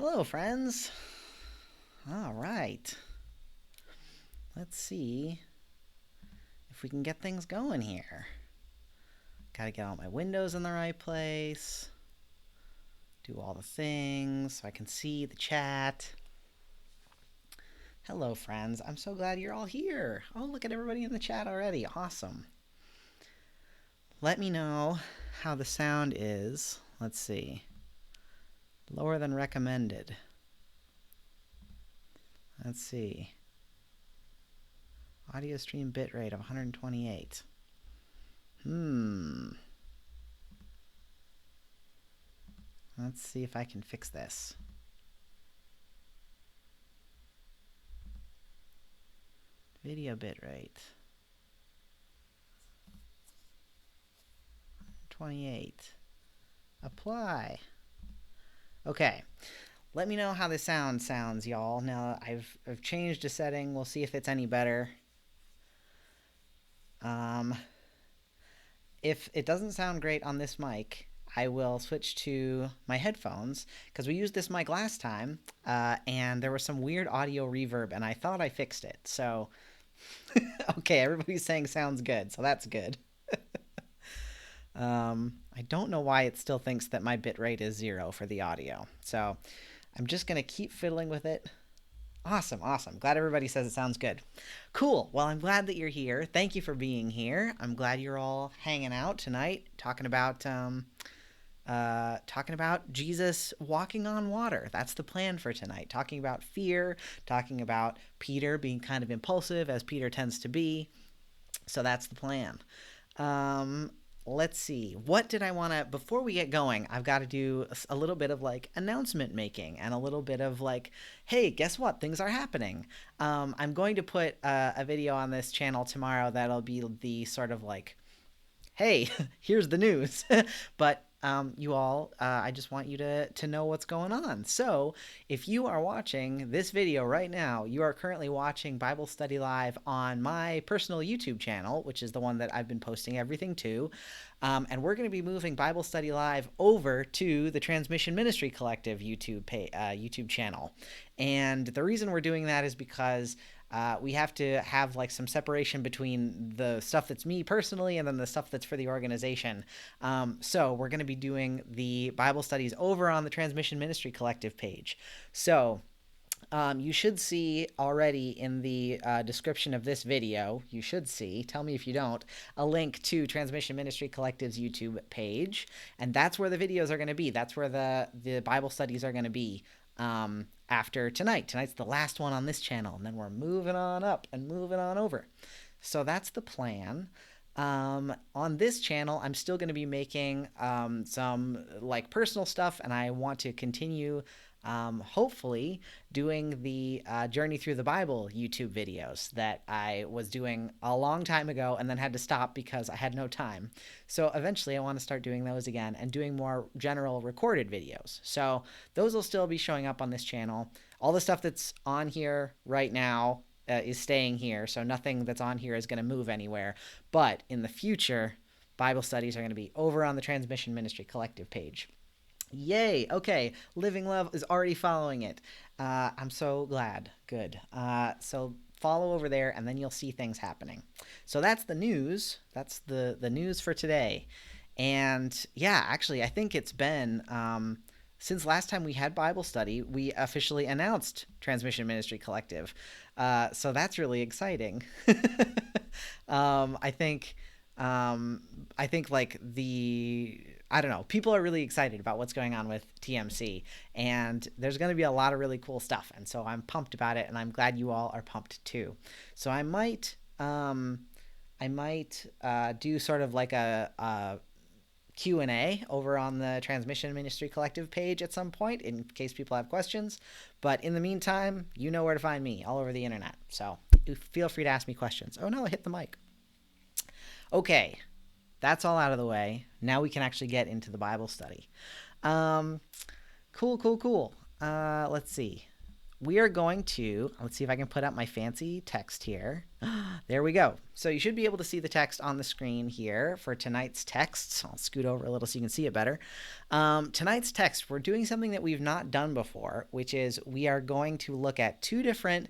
Hello, friends. All right. Let's see if we can get things going here. Gotta get all my windows in the right place. Do all the things so I can see the chat. Hello, friends. I'm so glad you're all here. Oh, look at everybody in the chat already. Awesome. Let me know how the sound is. Let's see. Lower than recommended. Let's see. Audio stream bitrate of 128. Let's see if I can fix this. Video bitrate. 28. Apply. Okay. Let me know how the sound sounds, y'all. Now I've changed a setting. We'll see if it's any better. If it doesn't sound great on this mic, I will switch to my headphones because we used this mic last time, and there was some weird audio reverb, and I thought I fixed it. So, okay, everybody's saying sounds good, so that's good. I don't know why it still thinks that my bitrate is 0 for the audio. So I'm just going to keep fiddling with it. Awesome, awesome. Glad everybody says it sounds good. Cool. Well, I'm glad that you're here. Thank you for being here. I'm glad you're all hanging out tonight, talking about Jesus walking on water. That's the plan for tonight. Talking about fear, talking about Peter being kind of impulsive, as Peter tends to be. So that's the plan. Let's see. What did I want to, before we get going, I've got to do a little bit of like announcement making and a little bit of like, hey, guess what? Things are happening. I'm going to put a video on this channel tomorrow that'll be the sort of like, hey, here's the news. But you all, I just want you to know what's going on. So if you are watching this video right now, you are currently watching Bible Study Live on my personal YouTube channel, which is the one that I've been posting everything to. And we're going to be moving Bible Study Live over to the Transmission Ministry Collective YouTube channel. And the reason we're doing that is because we have to have like some separation between the stuff that's me personally and then the stuff that's for the organization. So we're going to be doing the Bible studies over on the Transmission Ministry Collective page. So you should see already in the description of this video, you should see, tell me if you don't, a link to Transmission Ministry Collective's YouTube page. And that's where the videos are going to be. That's where the Bible studies are going to be. After tonight. Tonight's the last one on this channel, and then we're moving on up and moving on over. So that's the plan. On this channel, I'm still going to be making some like personal stuff, and I want to continue hopefully doing the Journey Through the Bible YouTube videos that I was doing a long time ago and then had to stop because I had no time. So eventually I want to start doing those again and doing more general recorded videos. So those will still be showing up on this channel. All the stuff that's on here right now is staying here, so nothing that's on here is going to move anywhere. But in the future, Bible studies are going to be over on the Transmission Ministry Collective page. Yay. Okay. Living Love is already following it. I'm so glad. Good. So follow over there and then you'll see things happening. So that's the news. That's the news for today. And yeah, actually, I think it's been, since last time we had Bible study, we officially announced Transmission Ministry Collective. So that's really exciting. I think like I don't know, people are really excited about what's going on with TMC, and there's going to be a lot of really cool stuff. And so I'm pumped about it, and I'm glad you all are pumped too. So I might do sort of like a Q&A over on the Transmission Ministry Collective page at some point in case people have questions. But in the meantime, you know where to find me all over the internet. So feel free to ask me questions. Oh no, I hit the mic. Okay, that's all out of the way. Now we can actually get into the Bible study. Cool. Let's see. we are going to, let's see if I can put up my fancy text here. There we go. So you should be able to see the text on the screen here for tonight's texts. I'll scoot over a little so you can see it better. Tonight's text, we're doing something that we've not done before, which is we are going to look at two different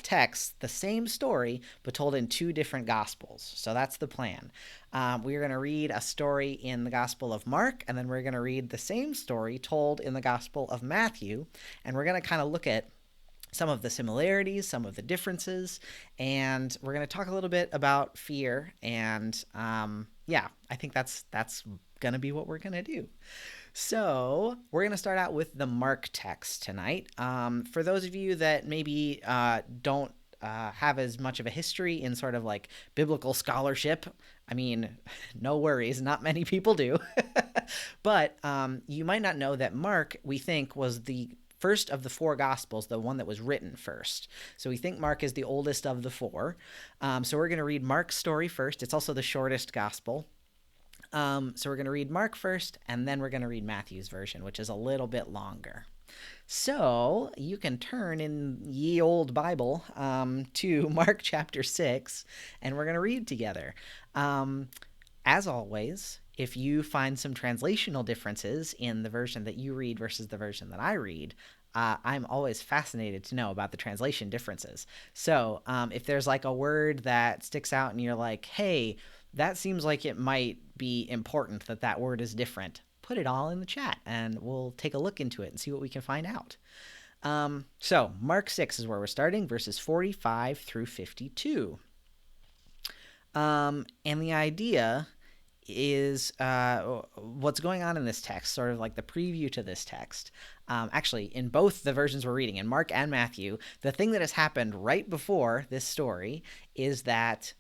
texts, the same story, but told in two different gospels. So that's the plan. We're going to read a story in the Gospel of Mark, and then we're going to read the same story told in the Gospel of Matthew, and we're going to kind of look at some of the similarities, some of the differences, and we're going to talk a little bit about fear, and yeah, I think that's going to be what we're going to do. So we're going to start out with the Mark text tonight. For those of you that maybe don't have as much of a history in sort of like biblical scholarship, I mean, no worries, not many people do. But you might not know that Mark, we think, was the first of the four gospels, the one that was written first. So we think Mark is the oldest of the four. So we're going to read Mark's story first. It's also the shortest gospel. So we're going to read Mark first, and then we're going to read Matthew's version, which is a little bit longer. So you can turn in ye old Bible to Mark chapter 6, and we're going to read together. As always, if you find some translational differences in the version that you read versus the version that I read, I'm always fascinated to know about the translation differences. So if there's like a word that sticks out and you're like, hey, that seems like it might be important that word is different, put it all in the chat and we'll take a look into it and see what we can find out. So Mark 6 is where we're starting, verses 45 through 52. And the idea is what's going on in this text, sort of like the preview to this text. Actually, in both the versions we're reading, in Mark and Matthew, the thing that has happened right before this story is that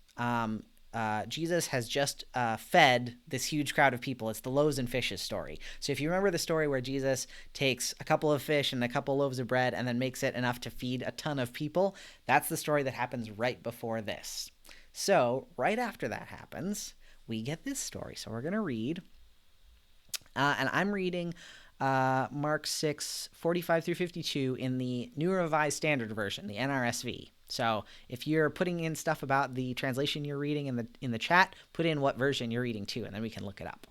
Jesus has just fed this huge crowd of people. It's the loaves and fishes story. So if you remember the story where Jesus takes a couple of fish and a couple loaves of bread and then makes it enough to feed a ton of people, that's the story that happens right before this. So right after that happens, we get this story. So we're going to read, and I'm reading Mark 6, 45 through 52 in the New Revised Standard Version, the NRSV. So if you're putting in stuff about the translation you're reading in the chat, put in what version you're reading too, and then we can look it up.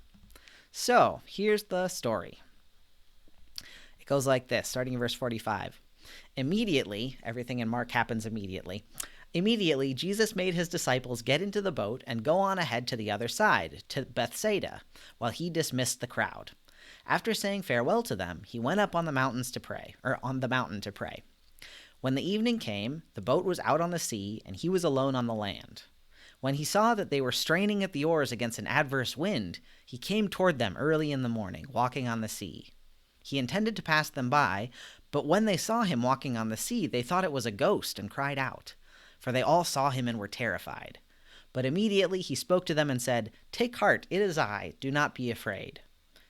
So here's the story. It goes like this, starting in verse 45. Immediately, everything in Mark happens immediately. Immediately, Jesus made his disciples get into the boat and go on ahead to the other side, to Bethsaida, while he dismissed the crowd. After saying farewell to them, he went up on the mountain to pray. When the evening came, the boat was out on the sea, and he was alone on the land. When he saw that they were straining at the oars against an adverse wind, he came toward them early in the morning, walking on the sea. He intended to pass them by, but when they saw him walking on the sea, they thought it was a ghost and cried out. For they all saw him and were terrified. But immediately he spoke to them and said, "Take heart, it is I, do not be afraid."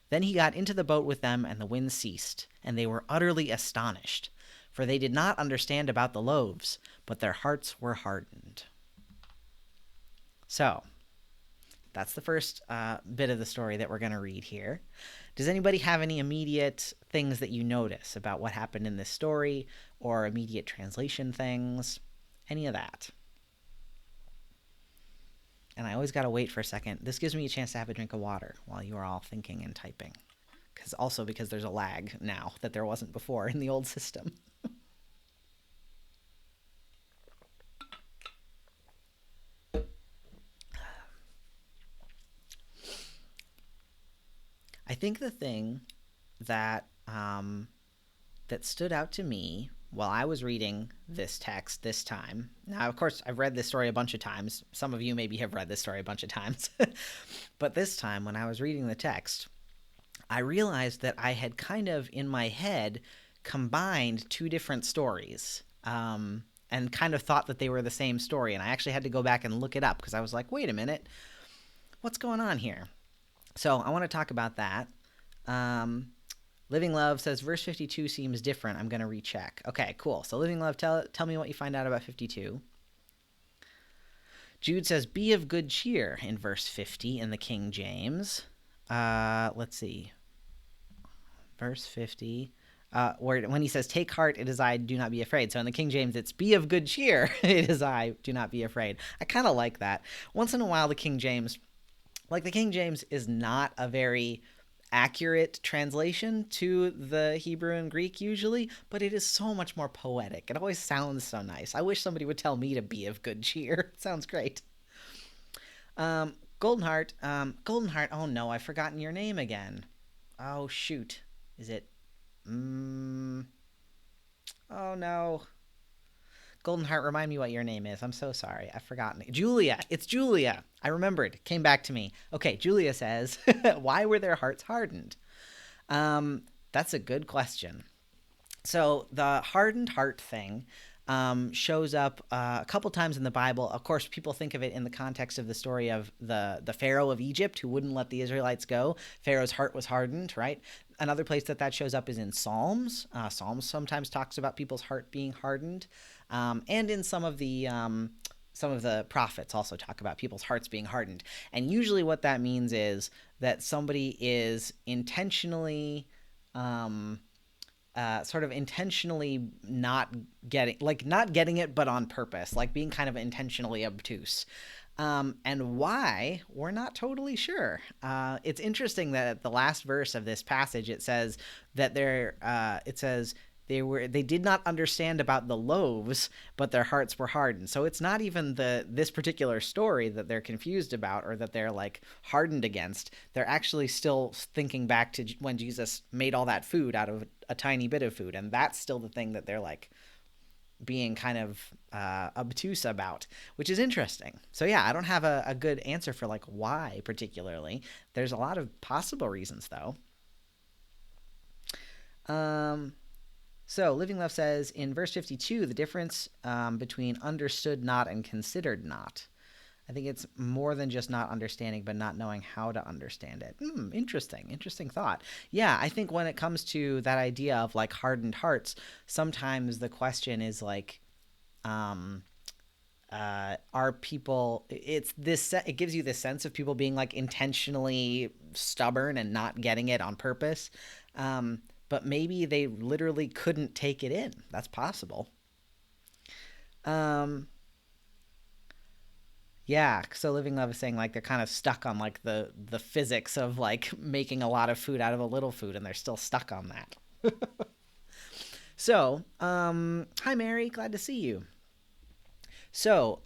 Then he got into the boat with them, and the wind ceased, and they were utterly astonished. For they did not understand about the loaves, but their hearts were hardened. So, that's the first bit of the story that we're going to read here. Does anybody have any immediate things that you notice about what happened in this story, or immediate translation things? Any of that? And I always got to wait for a second. This gives me a chance to have a drink of water while you are all thinking and typing. Because there's a lag now that there wasn't before in the old system. I think the thing that that stood out to me while I was reading this text this time. Now, of course, I've read this story a bunch of times. Some of you maybe have read this story a bunch of times. But this time, when I was reading the text, I realized that I had kind of, in my head, combined two different stories and kind of thought that they were the same story. And I actually had to go back and look it up because I was like, wait a minute, what's going on here? So I want to talk about that. Living Love says verse 52 seems different. I'm going to recheck. Okay, cool. So Living Love, tell me what you find out about 52. Jude says, be of good cheer in verse 50 in the King James. Let's see. Verse 50. where when he says, "Take heart, it is I, do not be afraid." So in the King James, it's "Be of good cheer, it is I, do not be afraid." I kind of like that. Once in a while, the King James is not a very accurate translation to the Hebrew and Greek usually, but it is so much more poetic. It always sounds so nice. I wish somebody would tell me to be of good cheer. It sounds great. Golden Heart. Golden Heart. Oh no, I've forgotten your name again. Oh shoot. Is it? Oh no. Golden Heart, remind me what your name is. I'm so sorry. I've forgotten. Julia. It's Julia. I remembered. Came back to me. Okay, Julia says, "Why were their hearts hardened?" That's a good question. So the hardened heart thing shows up a couple times in the Bible. Of course, people think of it in the context of the story of the Pharaoh of Egypt who wouldn't let the Israelites go. Pharaoh's heart was hardened, right? Another place that shows up is in Psalms. Psalms sometimes talks about people's heart being hardened, and in some of the prophets also talk about people's hearts being hardened. And usually, what that means is that somebody is intentionally sort of intentionally not getting it, but on purpose, like being kind of intentionally obtuse. And why, we're not totally sure. It's interesting that at the last verse of this passage, it says that they did not understand about the loaves, but their hearts were hardened. So it's not even this particular story that they're confused about or that they're like hardened against. They're actually still thinking back to when Jesus made all that food out of a tiny bit of food, and that's still the thing that they're like being kind of obtuse about, which is interesting. So yeah, I don't have a good answer for like why particularly. There's a lot of possible reasons though. So Living Love says in verse 52, the difference between understood not and considered not. I think it's more than just not understanding, but not knowing how to understand it. Interesting thought. Yeah, I think when it comes to that idea of like hardened hearts, sometimes the question is like, are people? It's this. It gives you this sense of people being like intentionally stubborn and not getting it on purpose. But maybe they literally couldn't take it in. That's possible. Yeah, so Living Love is saying like they're kind of stuck on like the physics of like making a lot of food out of a little food, and they're still stuck on that. So, hi Mary, glad to see you. So,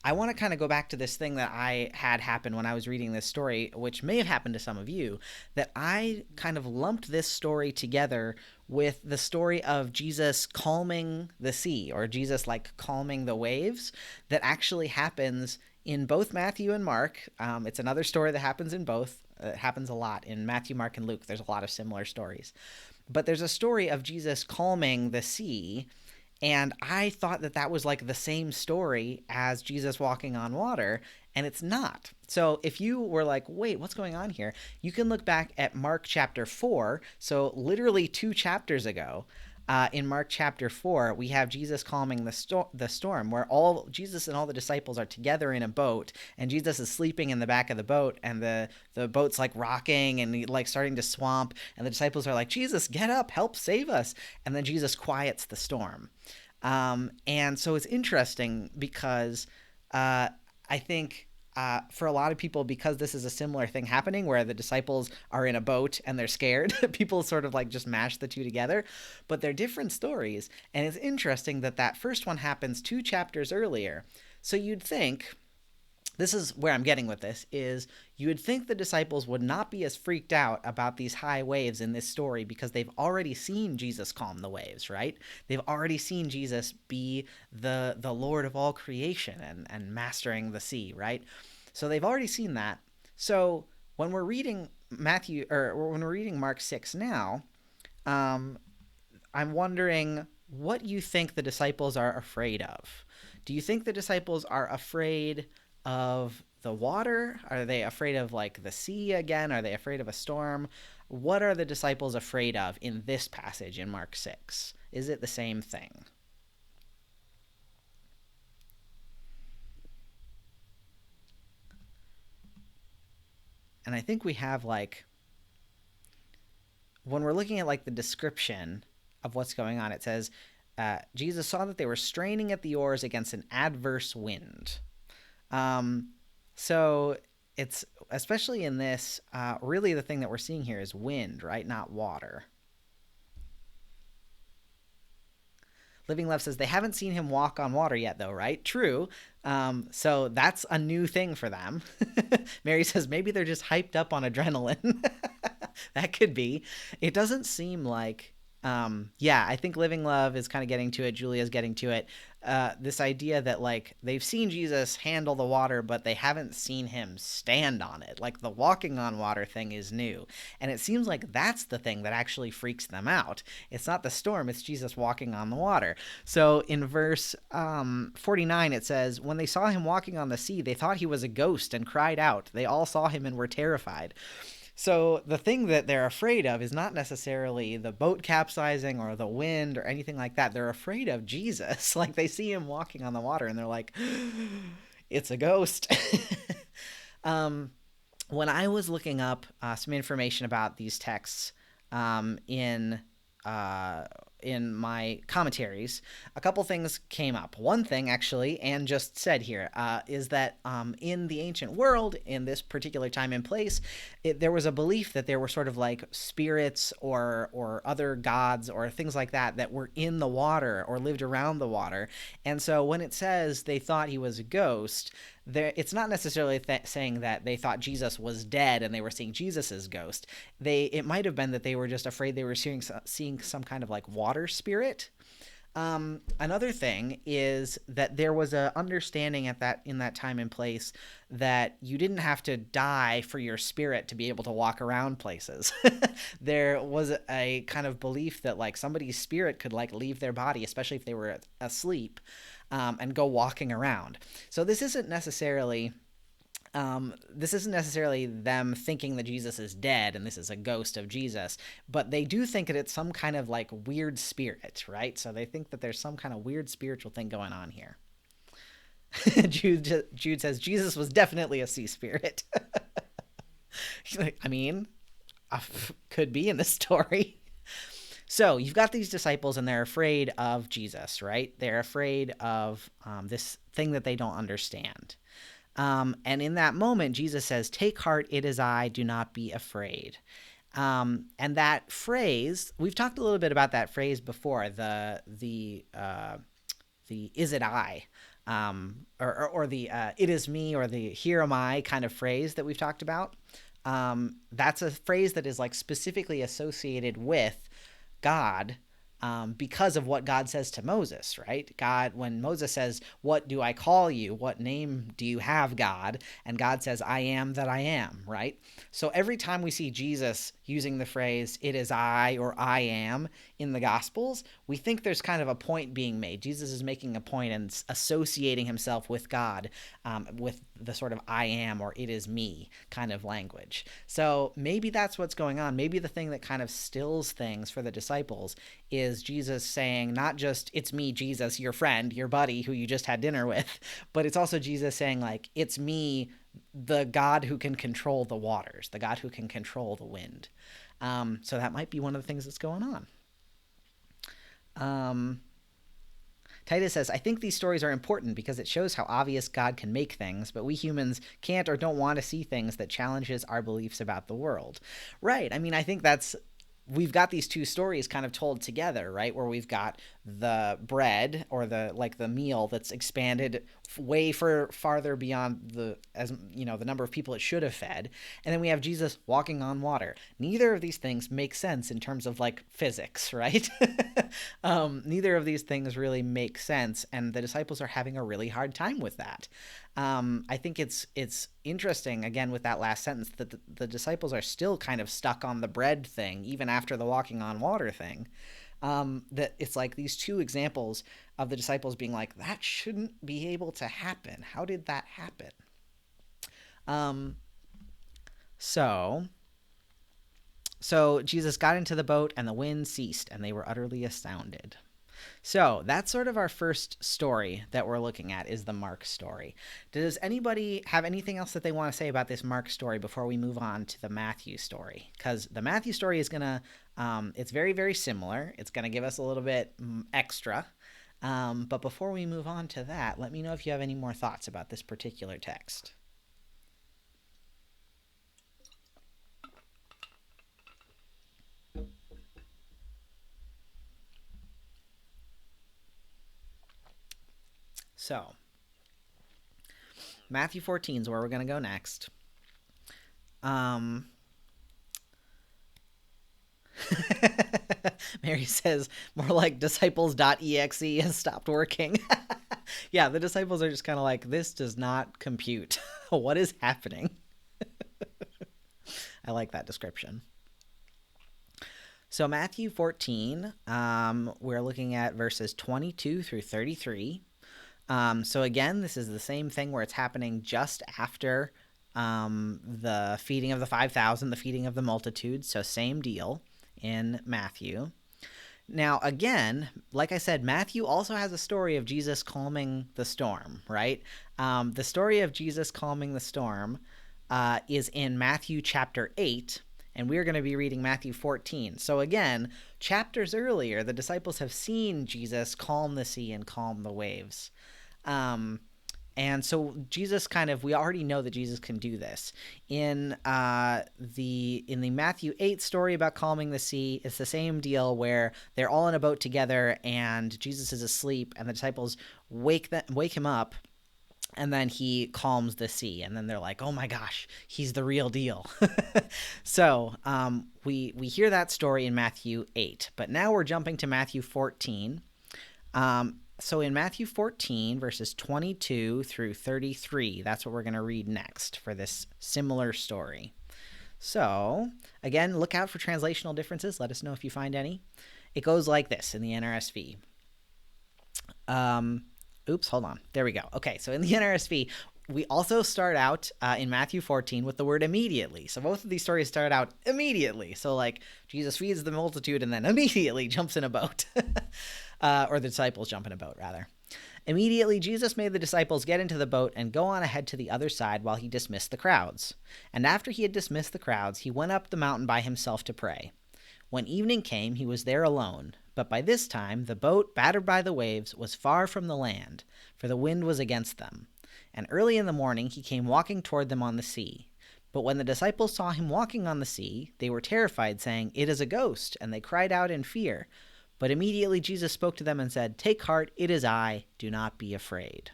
I want to kind of go back to this thing that I had happen when I was reading this story, which may have happened to some of you, that I kind of lumped this story together with the story of Jesus calming the sea, or Jesus like calming the waves, that actually happens in both Matthew and Mark. It's another story that happens in both. It happens a lot in Matthew, Mark, and Luke. There's a lot of similar stories. But there's a story of Jesus calming the sea, and I thought that was like the same story as Jesus walking on water, and it's not. So if you were like, wait, what's going on here? You can look back at Mark chapter 4. So literally 2 chapters ago, in Mark chapter 4, we have Jesus calming the storm, where all Jesus and all the disciples are together in a boat, and Jesus is sleeping in the back of the boat, and the boat's like rocking and like starting to swamp, and the disciples are like, Jesus, get up, help save us. And then Jesus quiets the storm. And so it's interesting because I think for a lot of people, because this is a similar thing happening where the disciples are in a boat and they're scared, people sort of like just mash the two together, but they're different stories. And it's interesting that first one happens 2 chapters earlier. So you'd think, this is where I'm getting with this, is you would think the disciples would not be as freaked out about these high waves in this story because they've already seen Jesus calm the waves, right? They've already seen Jesus be the Lord of all creation and mastering the sea, right? So they've already seen that. So when we're reading Mark 6 now, I'm wondering what you think the disciples are afraid of. Do you think the disciples are afraid of the water? Are they afraid of like the sea again? Are they afraid of a storm? What are the disciples afraid of in this passage in Mark 6? Is it the same thing? And I think we have like when we're looking at like the description of what's going on, it says, Jesus saw that they were straining at the oars against an adverse wind. So it's, especially in this, really the thing that we're seeing here is wind, right? Not water. Living Love says they haven't seen him walk on water yet, though, right? True. So that's a new thing for them. Mary says maybe they're just hyped up on adrenaline. That could be. It doesn't seem like, yeah, I think Living Love is kind of getting to it. Julia's getting to it. This idea that like they've seen Jesus handle the water, but they haven't seen him stand on it. Like the walking on water thing is new. And it seems like that's the thing that actually freaks them out. It's not the storm, it's Jesus walking on the water. So in verse 49, it says, when they saw him walking on the sea, they thought he was a ghost and cried out. They all saw him and were terrified. So the thing that they're afraid of is not necessarily the boat capsizing or the wind or anything like that. They're afraid of Jesus. Like they see him walking on the water and they're like, it's a ghost. When I was looking up some information about these texts in my commentaries, a couple things came up. One thing, actually, Anne just said here, is that in the ancient world, in this particular time and place, there was a belief that there were sort of like spirits or other gods or things like that that were in the water or lived around the water. And so when it says they thought he was a ghost, it's not necessarily saying that they thought Jesus was dead and they were seeing Jesus's ghost. It might have been that they were just afraid they were seeing some kind of like water spirit. Another thing is that there was a understanding in that time and place that you didn't have to die for your spirit to be able to walk around places. There was a kind of belief that like somebody's spirit could like leave their body, especially if they were asleep, and go walking around. So this isn't necessarily them thinking that Jesus is dead and this is a ghost of Jesus, but they do think that it's some kind of like weird spirit, right? So they think that there's some kind of weird spiritual thing going on here. Jude says Jesus was definitely a sea spirit. I mean, could be in the story. So you've got these disciples and they're afraid of Jesus, right? They're afraid of this thing that they don't understand. And in that moment, Jesus says, "Take heart, it is I, do not be afraid." And that phrase, we've talked a little bit about that phrase before, the "is it I," or the "it is me," or the "here am I" kind of phrase that we've talked about. That's a phrase that is like specifically associated with God, because of what God says to Moses, right? God, when Moses says, "What do I call you? What name do you have, God?" And God says, "I am that I am," right? So every time we see Jesus using the phrase, "it is I," or "I am," in the Gospels, we think there's kind of a point being made. Jesus is making a point and associating himself with God, with the sort of "I am" or "it is me" kind of language. So maybe that's what's going on. Maybe the thing that kind of stills things for the disciples is Jesus saying not just "it's me, Jesus, your friend, your buddy who you just had dinner with," but it's also Jesus saying like, "It's me, the God who can control the waters, the God who can control the wind." So that might be one of the things that's going on. Titus says, "I think these stories are important because it shows how obvious God can make things, but we humans can't or don't want to see things that challenges our beliefs about the world." Right. I mean, I think we've got these two stories kind of told together, right? Where we've got the bread or the meal that's expanded way farther beyond the number of people it should have fed, and then we have Jesus walking on water. Neither of these things make sense in terms of like physics, right? Neither of these things really make sense, and the disciples are having a really hard time with that. I think it's interesting, again, with that last sentence, that the disciples are still kind of stuck on the bread thing, even after the walking on water thing. That it's like these two examples of the disciples being like, that shouldn't be able to happen. How did that happen? So Jesus got into the boat and the wind ceased and they were utterly astounded. So that's sort of our first story that we're looking at, is the Mark story. Does anybody have anything else that they want to say about this Mark story before we move on to the Matthew story? Because the Matthew story is going to, it's very, very similar. It's going to give us a little bit extra. But before we move on to that, let me know if you have any more thoughts about this particular text. So, Matthew 14 is where we're going to go next. Mary says, more like disciples.exe has stopped working. Yeah, the disciples are just kind of like, this does not compute. What is happening? I like that description. So Matthew 14, we're looking at verses 22 through 33. So again, this is the same thing where it's happening just after the feeding of the 5,000, the feeding of the multitude. So same deal in Matthew. Now, again, like I said, Matthew also has a story of Jesus calming the storm, right? The story of Jesus calming the storm is in Matthew chapter 8, and we're going to be reading Matthew 14. So again, chapters earlier, the disciples have seen Jesus calm the sea and calm the waves. And so Jesus we already know that Jesus can do this. In the Matthew 8 story about calming the sea, it's the same deal where they're all in a boat together and Jesus is asleep and the disciples wake him up, and then he calms the sea, and then they're like, oh my gosh, he's the real deal. So we hear that story in Matthew 8, but now we're jumping to Matthew 14. So in Matthew 14, verses 22 through 33, that's what we're going to read next for this similar story. So, again, look out for translational differences. Let us know if you find any. It goes like this in the NRSV. Oops, hold on. There we go. Okay, so in the NRSV, we also start out in Matthew 14 with the word immediately. So both of these stories start out immediately. So like Jesus feeds the multitude and then immediately jumps in a boat. Or the disciples jump in a boat, rather. Immediately, Jesus made the disciples get into the boat and go on ahead to the other side while he dismissed the crowds. And after he had dismissed the crowds, he went up the mountain by himself to pray. When evening came, he was there alone. But by this time, the boat, battered by the waves, was far from the land, for the wind was against them. And early in the morning, he came walking toward them on the sea. But when the disciples saw him walking on the sea, they were terrified, saying, "It is a ghost," and they cried out in fear. But immediately Jesus spoke to them and said, "Take heart, it is I, do not be afraid."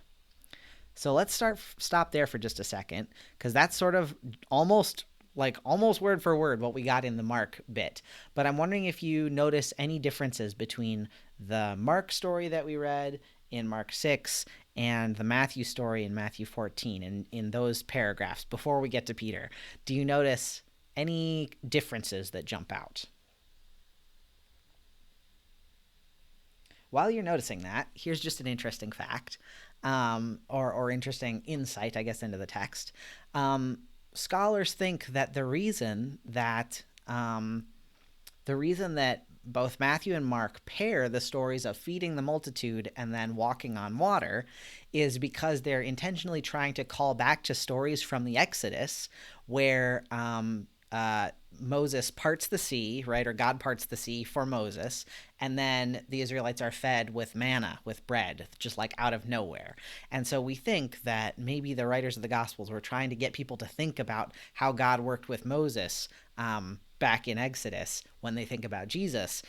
So let's stop there for just a second, because that's sort of almost word for word what we got in the Mark bit. But I'm wondering if you notice any differences between the Mark story that we read in Mark 6 and the Matthew story in Matthew 14, in those paragraphs before we get to Peter. Do you notice any differences that jump out? While you're noticing that, here's just an interesting fact, or interesting insight, I guess, into the text. Scholars think that the reason that both Matthew and Mark pair the stories of feeding the multitude and then walking on water is because they're intentionally trying to call back to stories from the Exodus where Moses parts the sea, right? Or God parts the sea for Moses. And then the Israelites are fed with manna, with bread, just like out of nowhere. And so we think that maybe the writers of the Gospels were trying to get people to think about how God worked with Moses back in Exodus when they think about Jesus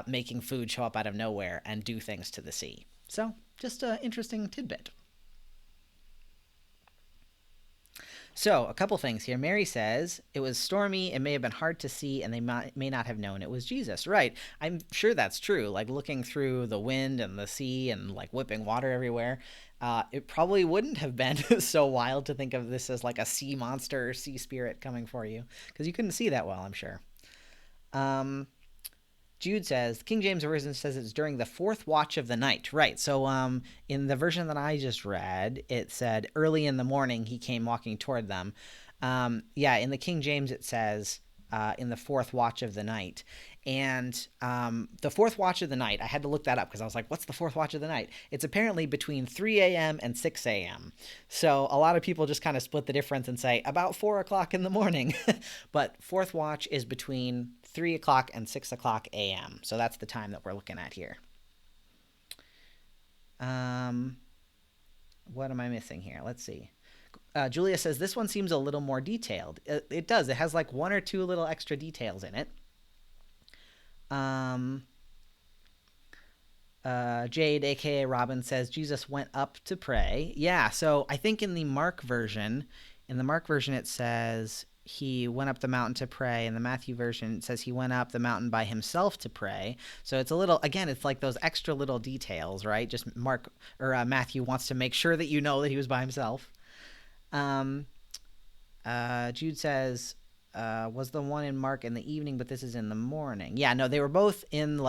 making food show up out of nowhere and do things to the sea. So just an interesting tidbit. So, a couple things here. Mary says, it was stormy, it may have been hard to see, and they may not have known it was Jesus. Right. I'm sure that's true. Like, looking through the wind and the sea and, like, whipping water everywhere, it probably wouldn't have been so wild to think of this as, like, a sea monster or sea spirit coming for you, because you couldn't see that well, I'm sure. Jude says, King James Version says it's during the fourth watch of the night. Right. So in the version that I just read, it said early in the morning he came walking toward them. In the King James it says in the fourth watch of the night. And the fourth watch of the night, I had to look that up because I was like, what's the fourth watch of the night? It's apparently between 3 a.m. and 6 a.m. So a lot of people just kind of split the difference and say about 4 o'clock in the morning. But fourth watch is between 3 o'clock and 6 o'clock a.m. So that's the time that we're looking at here. What am I missing here? Let's see. Julia says this one seems a little more detailed. It does. It has like one or two little extra details in it. Jade, aka Robin, says Jesus went up to pray. Yeah, so I think in the Mark version, it says he went up the mountain to pray. In the Matthew version, it says he went up the mountain by himself to pray. So it's a little, again, it's like those extra little details, right? Just Matthew wants to make sure that you know that he was by himself. Jude says, was the one in Mark in the evening, but this is in the morning. Yeah, no, they were both in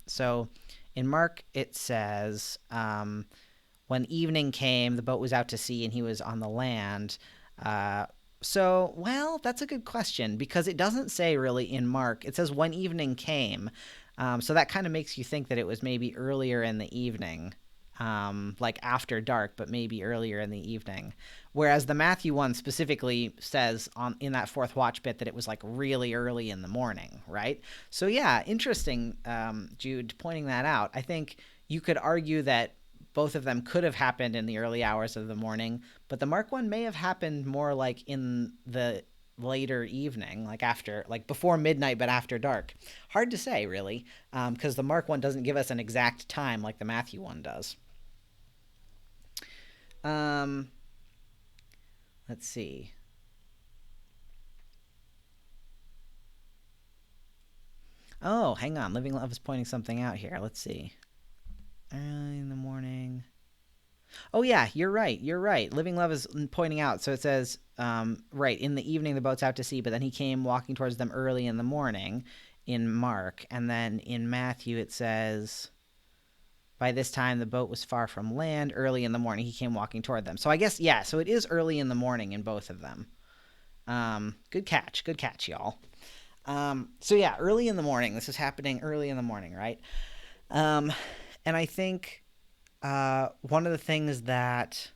so in Mark it says, when evening came, the boat was out to sea and he was on the land. So, well, that's a good question because it doesn't say really in Mark. It says when evening came. So that kind of makes you think that it was maybe earlier in the evening. Like after dark, but maybe earlier in the evening. Whereas the Matthew one specifically says in that fourth watch bit that it was like really early in the morning, right? So yeah, interesting, Jude, pointing that out. I think you could argue that both of them could have happened in the early hours of the morning, but the Mark one may have happened more like in the later evening, like before midnight but after dark. Hard to say, really, because the Mark one doesn't give us an exact time like the Matthew one does. Let's see. Oh, hang on. Living Love is pointing something out here. Let's see. Early in the morning. Oh, yeah, you're right. You're right. Living Love is pointing out. So it says, right, in the evening the boat's out to sea, but then he came walking towards them early in the morning in Mark. And then in Matthew it says, by this time the boat was far from land. Early in the morning he came walking toward them. So I guess, yeah, so it is early in the morning in both of them. Good catch, y'all. So yeah, early in the morning. This is happening early in the morning, right? And I think one of the things that,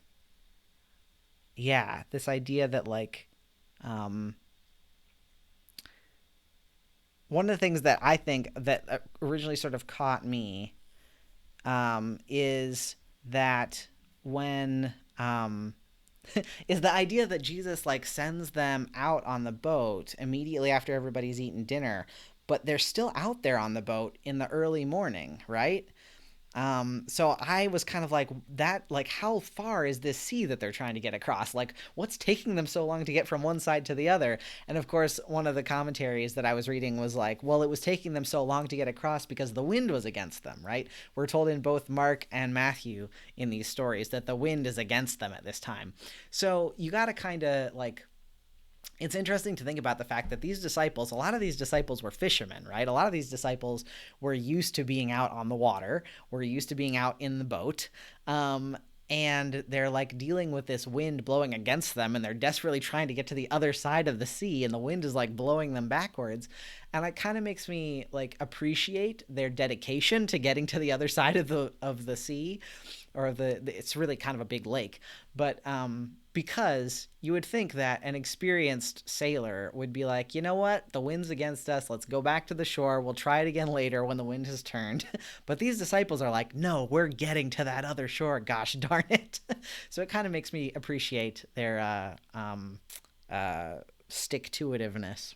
yeah, this idea that one of the things that I think that originally sort of caught me is that when is the idea that Jesus sends them out on the boat immediately after everybody's eaten dinner, but they're still out there on the boat in the early morning, right? So I was kind of how far is this sea that they're trying to get across? What's taking them so long to get from one side to the other? And of course, one of the commentaries that I was reading was well, it was taking them so long to get across because the wind was against them, right? We're told in both Mark and Matthew in these stories that the wind is against them at this time. So you got to kind of it's interesting to think about the fact that a lot of these disciples were fishermen, right? A lot of these disciples were used to being out on the water, were used to being out in the boat. And they're dealing with this wind blowing against them, and they're desperately trying to get to the other side of the sea, and the wind is blowing them backwards. And it kind of makes me appreciate their dedication to getting to the other side of the sea, or it's really kind of a big lake. But because you would think that an experienced sailor would be you know what, the wind's against us, let's go back to the shore, we'll try it again later when the wind has turned. But these disciples are no, we're getting to that other shore, gosh darn it. So it kind of makes me appreciate their stick-to-itiveness.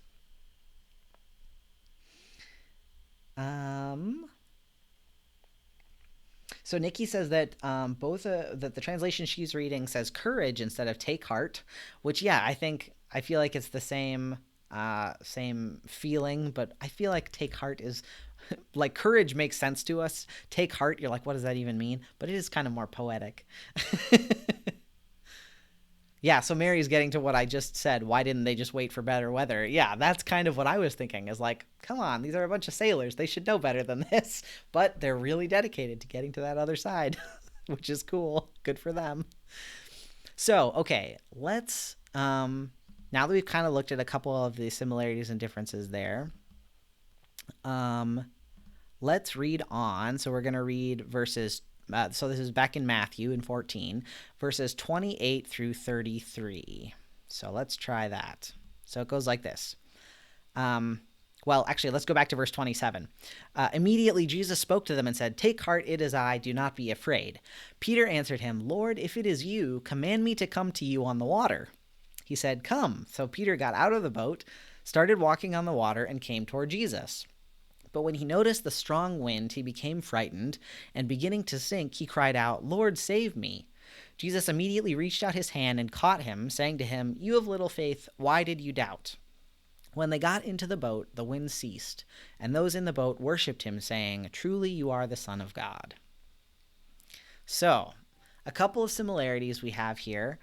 So Nikki says that that the translation she's reading says courage instead of take heart, which, yeah, I feel like it's the same feeling, but I feel like take heart is courage makes sense to us. Take heart, you're what does that even mean? But it is kind of more poetic. Yeah, so Mary's getting to what I just said. Why didn't they just wait for better weather? Yeah, that's kind of what I was thinking, is come on, these are a bunch of sailors. They should know better than this. But they're really dedicated to getting to that other side, which is cool. Good for them. So, okay, let's now that we've kind of looked at a couple of the similarities and differences there, let's read on. So we're going to read verses. So this is back in Matthew in 14, verses 28 through 33. So let's try that. So it goes like this. Well, actually, let's go back to verse 27. Immediately Jesus spoke to them and said, "Take heart, it is I, do not be afraid." Peter answered him, "Lord, if it is you, command me to come to you on the water." He said, "Come." So Peter got out of the boat, started walking on the water, and came toward Jesus. But when he noticed the strong wind, he became frightened, and beginning to sink, he cried out, "Lord, save me." Jesus immediately reached out his hand and caught him, saying to him, "You of little faith, why did you doubt?" When they got into the boat, the wind ceased, and those in the boat worshipped him, saying, "Truly you are the Son of God." So, a couple of similarities we have here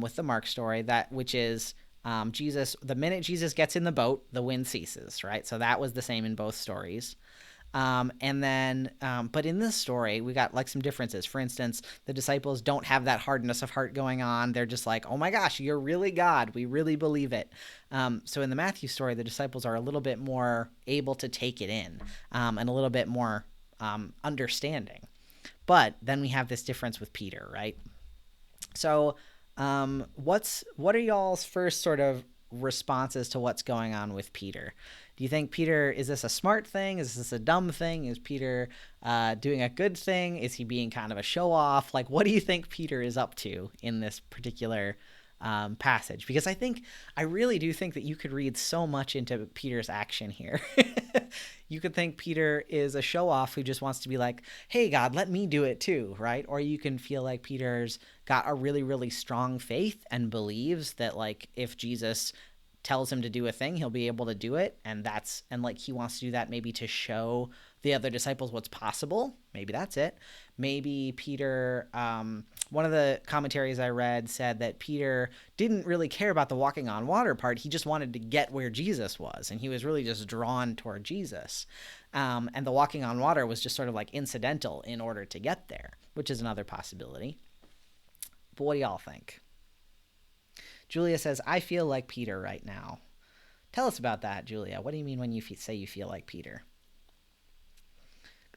with the Mark story, which is Jesus. The minute Jesus gets in the boat, the wind ceases, right? So that was the same in both stories. But in this story, we got like some differences. For instance, the disciples don't have that hardness of heart going on. They're just like, "Oh my gosh, you're really God. We really believe it." So in the Matthew story, the disciples are a little bit more able to take it in and a little bit more understanding. But then we have this difference with Peter, right? So what are y'all's first sort of responses to what's going on with Peter? Do you think Peter, is this a smart thing? Is this a dumb thing? Is Peter doing a good thing? Is he being kind of a show off? Like, what do you think Peter is up to in this particular passage? Because I really do think that you could read so much into Peter's action here. You could think Peter is a show off who just wants to be like, "Hey God, let me do it too," right? Or you can feel like Peter's got a really, really strong faith and believes that like if Jesus tells him to do a thing, he'll be able to do it, and like he wants to do that maybe to show the other disciples what's possible. Maybe that's it. Maybe Peter, one of the commentaries I read said that Peter didn't really care about the walking on water part. He just wanted to get where Jesus was, and he was really just drawn toward Jesus. And the walking on water was just sort of like incidental in order to get there, which is another possibility. But what do y'all think? Julia says, "I feel like Peter right now." Tell us about that, Julia. What do you mean when you say you feel like Peter?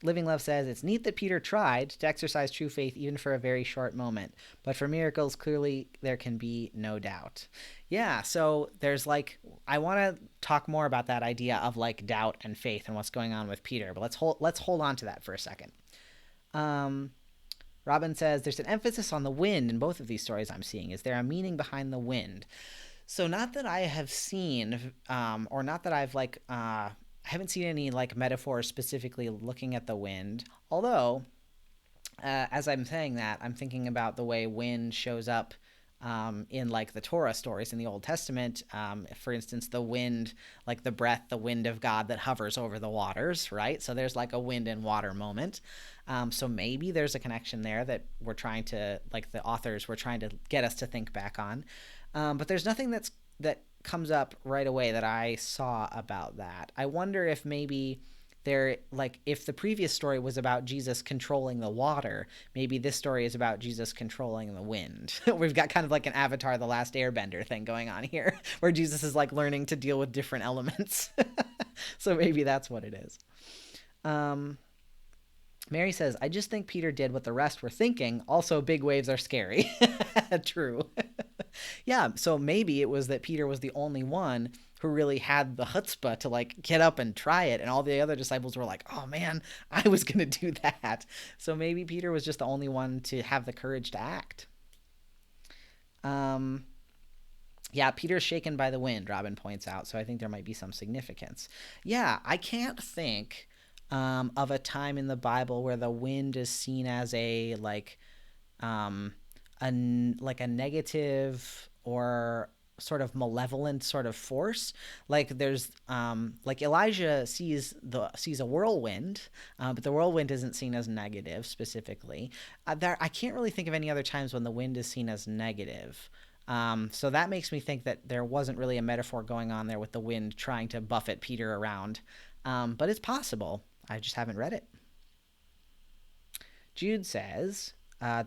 Living Love says, "It's neat that Peter tried to exercise true faith even for a very short moment. But for miracles, clearly there can be no doubt." Yeah, so there's like, I want to talk more about that idea of like doubt and faith and what's going on with Peter. But let's hold on to that for a second. Robin says, "There's an emphasis on the wind in both of these stories I'm seeing. Is there a meaning behind the wind?" So not that I have seen, or not that I've like, I haven't seen any like metaphors specifically looking at the wind. Although, as I'm saying that, I'm thinking about the way wind shows up in like the Torah stories in the Old Testament. For instance, the wind, like the breath, the wind of God that hovers over the waters, right? So there's like a wind and water moment. So maybe there's a connection there that we're trying to, like the authors were trying to get us to think back on. But there's nothing that comes up right away that I saw about that. I wonder if maybe if the previous story was about Jesus controlling the water, maybe this story is about Jesus controlling the wind. We've got kind of like an Avatar: The Last Airbender thing going on here, where Jesus is like learning to deal with different elements. So maybe that's what it is. Mary says, "I just think Peter did what the rest were thinking. Also, big waves are scary." True. Yeah, so maybe it was that Peter was the only one who really had the chutzpah to like get up and try it, and all the other disciples were like, "Oh man, I was gonna do that." So maybe Peter was just the only one to have the courage to act. Yeah, Peter's shaken by the wind, Robin points out, so I think there might be some significance. Yeah, I can't think of a time in the Bible where the wind is seen as a negative or sort of malevolent sort of force. Like there's like Elijah sees a whirlwind, but the whirlwind isn't seen as negative specifically. I can't really think of any other times when the wind is seen as negative. So that makes me think that there wasn't really a metaphor going on there with the wind trying to buffet Peter around. But it's possible. I just haven't read it. Jude says,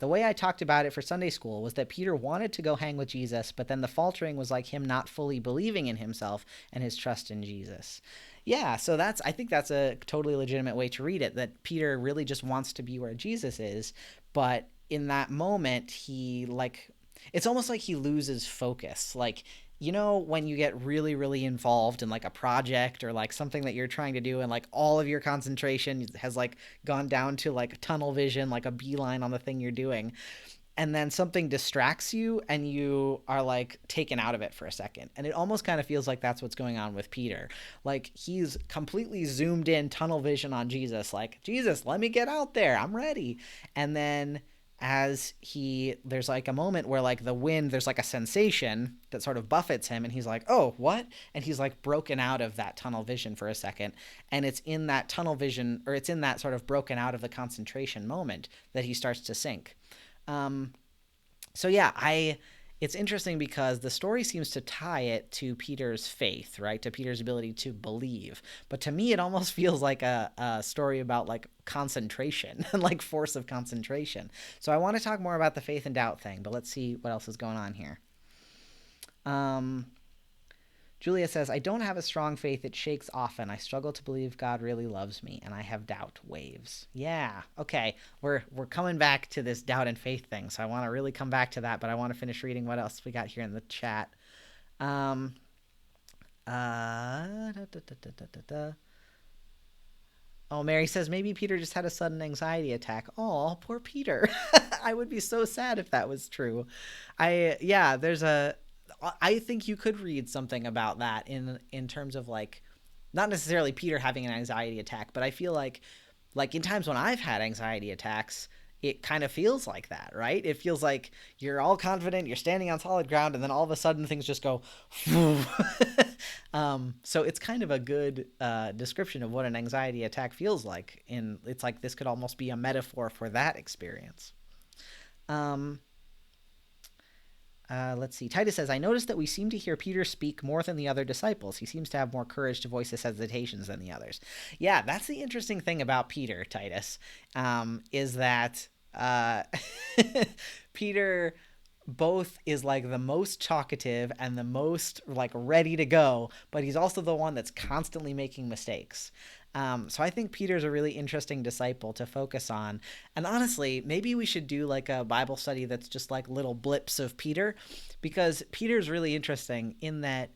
The way I talked about it for Sunday school was that Peter wanted to go hang with Jesus, but then the faltering was like him not fully believing in himself and his trust in Jesus. Yeah, so I think that's a totally legitimate way to read it, that Peter really just wants to be where Jesus is, but in that moment, it's almost like he loses focus. Like, you know, when you get really, really involved in like a project or like something that you're trying to do, and like all of your concentration has like gone down to like tunnel vision, like a beeline on the thing you're doing. And then something distracts you and you are like taken out of it for a second. And it almost kind of feels like that's what's going on with Peter. Like he's completely zoomed in, tunnel vision on Jesus, like, Jesus, let me get out there, I'm ready. And then there's like a moment where like the wind, there's like a sensation that sort of buffets him and he's like, oh, what? And he's like broken out of that tunnel vision for a second. And it's in that tunnel vision, or it's in that sort of broken out of the concentration moment that he starts to sink. So yeah, it's interesting because the story seems to tie it to Peter's faith, right? To Peter's ability to believe. But to me, it almost feels like a story about like concentration and like force of concentration. So I want to talk more about the faith and doubt thing, but let's see what else is going on here. Julia says, I don't have a strong faith. It shakes often. I struggle to believe God really loves me, and I have doubt waves. Yeah, okay. We're coming back to this doubt and faith thing, so I want to really come back to that, but I want to finish reading what else we got here in the chat. Oh, Mary says, maybe Peter just had a sudden anxiety attack. Oh, poor Peter. I would be so sad if that was true. I think you could read something about that in terms of like, not necessarily Peter having an anxiety attack, but I feel like in times when I've had anxiety attacks, it kind of feels like that, right? It feels like you're all confident, you're standing on solid ground, and then all of a sudden things just go, so it's kind of a good description of what an anxiety attack feels like. It's like this could almost be a metaphor for that experience. Let's see. Titus says, I noticed that we seem to hear Peter speak more than the other disciples. He seems to have more courage to voice his hesitations than the others. Yeah, that's the interesting thing about Peter, Titus, is that Peter both is like the most talkative and the most like ready to go, but he's also the one that's constantly making mistakes. So I think Peter's a really interesting disciple to focus on. And honestly, maybe we should do like a Bible study that's just like little blips of Peter, because Peter's really interesting in that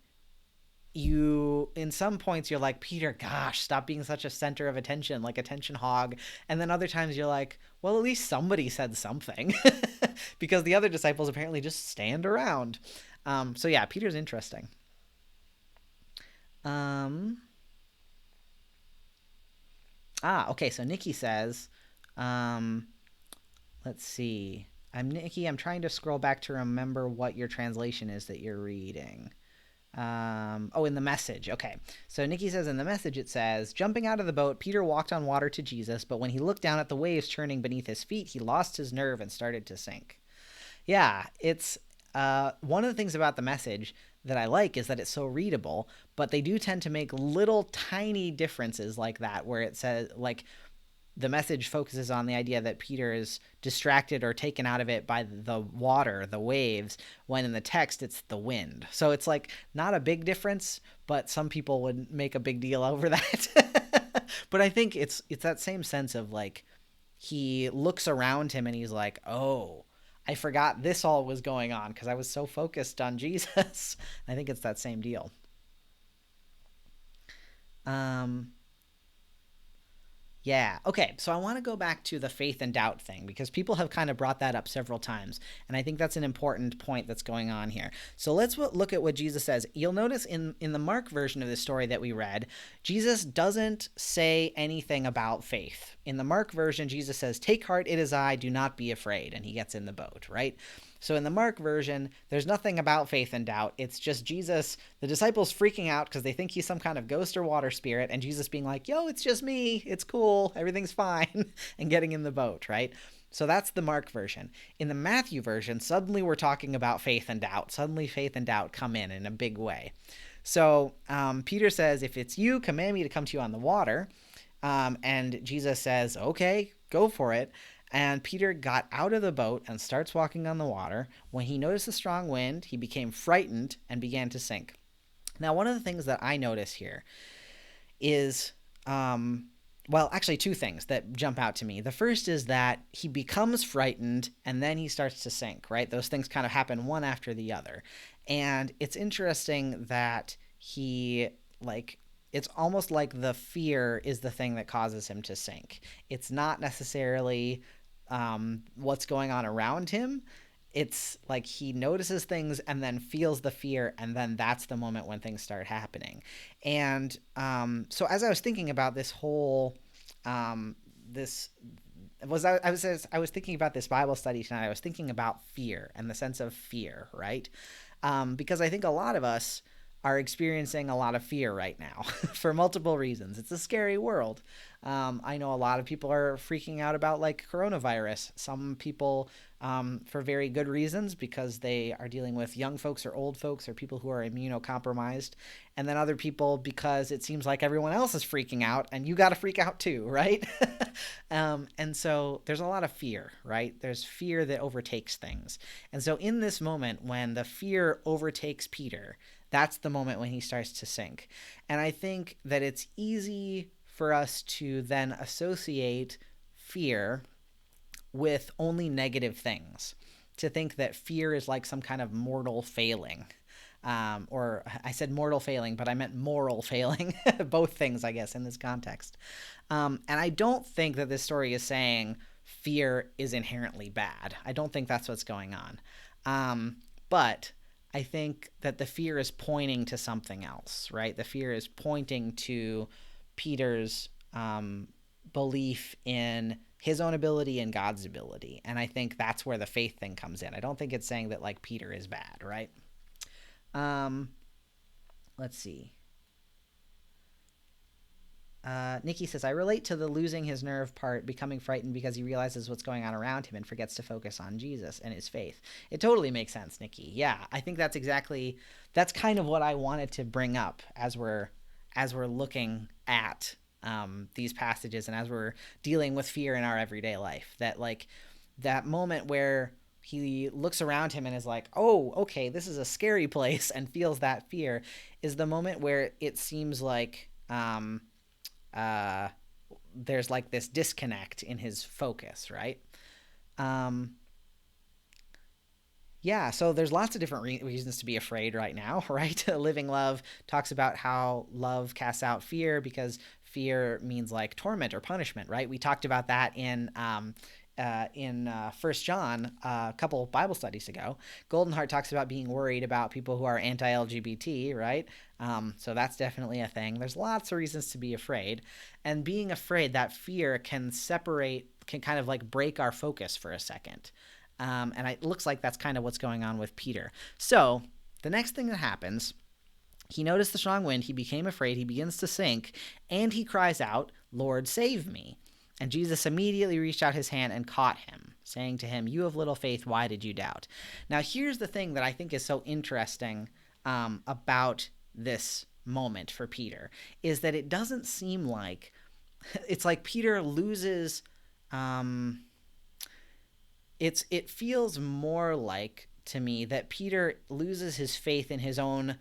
in some points you're like, Peter, gosh, stop being such a center of attention, like attention hog. And then other times you're like, well, at least somebody said something because the other disciples apparently just stand around. So yeah, Peter's interesting. Okay, so Nikki says, let's see. Nikki, I'm trying to scroll back to remember what your translation is that you're reading. In the Message. Okay. So Nikki says in the Message it says, jumping out of the boat, Peter walked on water to Jesus, but when he looked down at the waves churning beneath his feet, he lost his nerve and started to sink. Yeah, it's one of the things about the Message that I like is that it's so readable, but they do tend to make little tiny differences like that, where it says like the Message focuses on the idea that Peter is distracted or taken out of it by the water, the waves, when in the text it's the wind. So it's like not a big difference, but some people would make a big deal over that. But I think it's that same sense of like, he looks around him and he's like, oh, I forgot this all was going on because I was so focused on Jesus. I think it's that same deal. Yeah. Okay. So I want to go back to the faith and doubt thing because people have kind of brought that up several times. And I think that's an important point that's going on here. So let's look at what Jesus says. You'll notice in the Mark version of the story that we read, Jesus doesn't say anything about faith. In the Mark version, Jesus says, take heart, it is I, do not be afraid. And he gets in the boat, right? So in the Mark version, there's nothing about faith and doubt. It's just Jesus, the disciples freaking out because they think he's some kind of ghost or water spirit, and Jesus being like, yo, it's just me. It's cool. Everything's fine, and getting in the boat, right? So that's the Mark version. In the Matthew version, suddenly we're talking about faith and doubt. Suddenly faith and doubt come in a big way. So Peter says, if it's you, command me to come to you on the water. And Jesus says, okay, go for it. And Peter got out of the boat and starts walking on the water. When he noticed the strong wind, he became frightened and began to sink. Now, one of the things that I notice here is, well, actually, two things that jump out to me. The first is that he becomes frightened and then he starts to sink, right? Those things kind of happen one after the other. And it's interesting that it's almost like the fear is the thing that causes him to sink. It's not necessarily what's going on around him. It's like he notices things and then feels the fear, and then that's the moment when things start happening. And so as I was thinking about this whole this I was thinking about this Bible study tonight. I was thinking about fear and the sense of fear, right? Because I think a lot of us are experiencing a lot of fear right now for multiple reasons. It's a scary world. I know a lot of people are freaking out about like coronavirus. Some people for very good reasons because they are dealing with young folks or old folks or people who are immunocompromised. And then other people because it seems like everyone else is freaking out and you got to freak out too, right? And so there's a lot of fear, right? There's fear that overtakes things. And so in this moment when the fear overtakes Peter, that's the moment when he starts to sink. And I think that it's easy for us to then associate fear with only negative things, to think that fear is like some kind of mortal failing. Or I said mortal failing, but I meant moral failing. Both things, I guess, in this context. And I don't think that this story is saying fear is inherently bad. I don't think that's what's going on. But I think that the fear is pointing to something else, right? The fear is pointing to Peter's belief in his own ability and God's ability. And I think that's where the faith thing comes in. I don't think it's saying that like Peter is bad, right? Let's see. Nikki says, I relate to the losing his nerve part, becoming frightened because he realizes what's going on around him and forgets to focus on Jesus and his faith. It totally makes sense, Nikki. Yeah, I think that's kind of what I wanted to bring up as we're looking at these passages and as we're dealing with fear in our everyday life. That like that moment where he looks around him and is like, oh, okay, this is a scary place, and feels that fear, is the moment where it seems like there's like this disconnect in his focus, right? Yeah, so there's lots of different reasons to be afraid right now, right? Living Love talks about how love casts out fear because fear means like torment or punishment, right? We talked about that in 1 John a couple Bible studies ago. Golden Heart talks about being worried about people who are anti-LGBT, right? So that's definitely a thing. There's lots of reasons to be afraid. And being afraid, that fear can kind of like break our focus for a second. And it looks like that's kind of what's going on with Peter. So the next thing that happens, he noticed the strong wind, he became afraid, he begins to sink, and he cries out, Lord, save me. And Jesus immediately reached out his hand and caught him, saying to him, you have little faith, why did you doubt? Now, here's the thing that I think is so interesting about this moment for Peter, is that it doesn't seem like, it's like Peter loses, it feels more like, to me, that Peter loses his faith in his own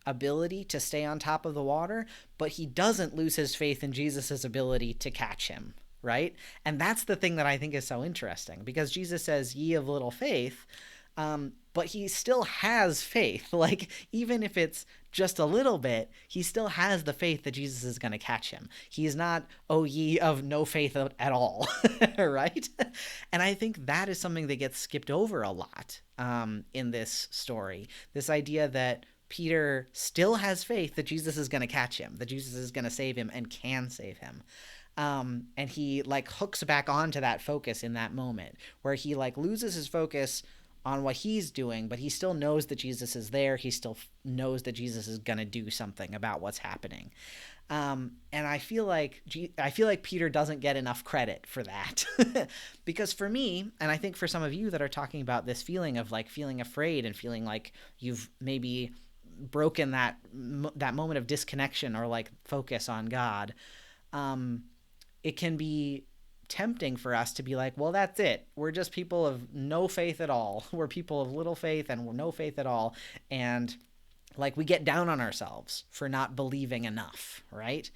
ability to stay on top of the water, but he doesn't lose his faith in Jesus's ability to catch him. Right? And that's the thing that I think is so interesting, because Jesus says, ye of little faith, but he still has faith. Like, even if it's just a little bit, he still has the faith that Jesus is going to catch him. He is not, oh, ye of no faith at all. Right? And I think that is something that gets skipped over a lot in this story. This idea that Peter still has faith that Jesus is going to catch him, that Jesus is going to save him and can save him. And he like hooks back onto that focus in that moment where he like loses his focus on what he's doing, but he still knows that Jesus is there. He still knows that Jesus is going to do something about what's happening. And I feel like Peter doesn't get enough credit for that because for me, and I think for some of you that are talking about this feeling of like feeling afraid and feeling like you've maybe broken that moment of disconnection or like focus on God, it can be tempting for us to be like, well, that's it. We're just people of no faith at all. We're people of little faith and we're no faith at all. And like we get down on ourselves for not believing enough, right?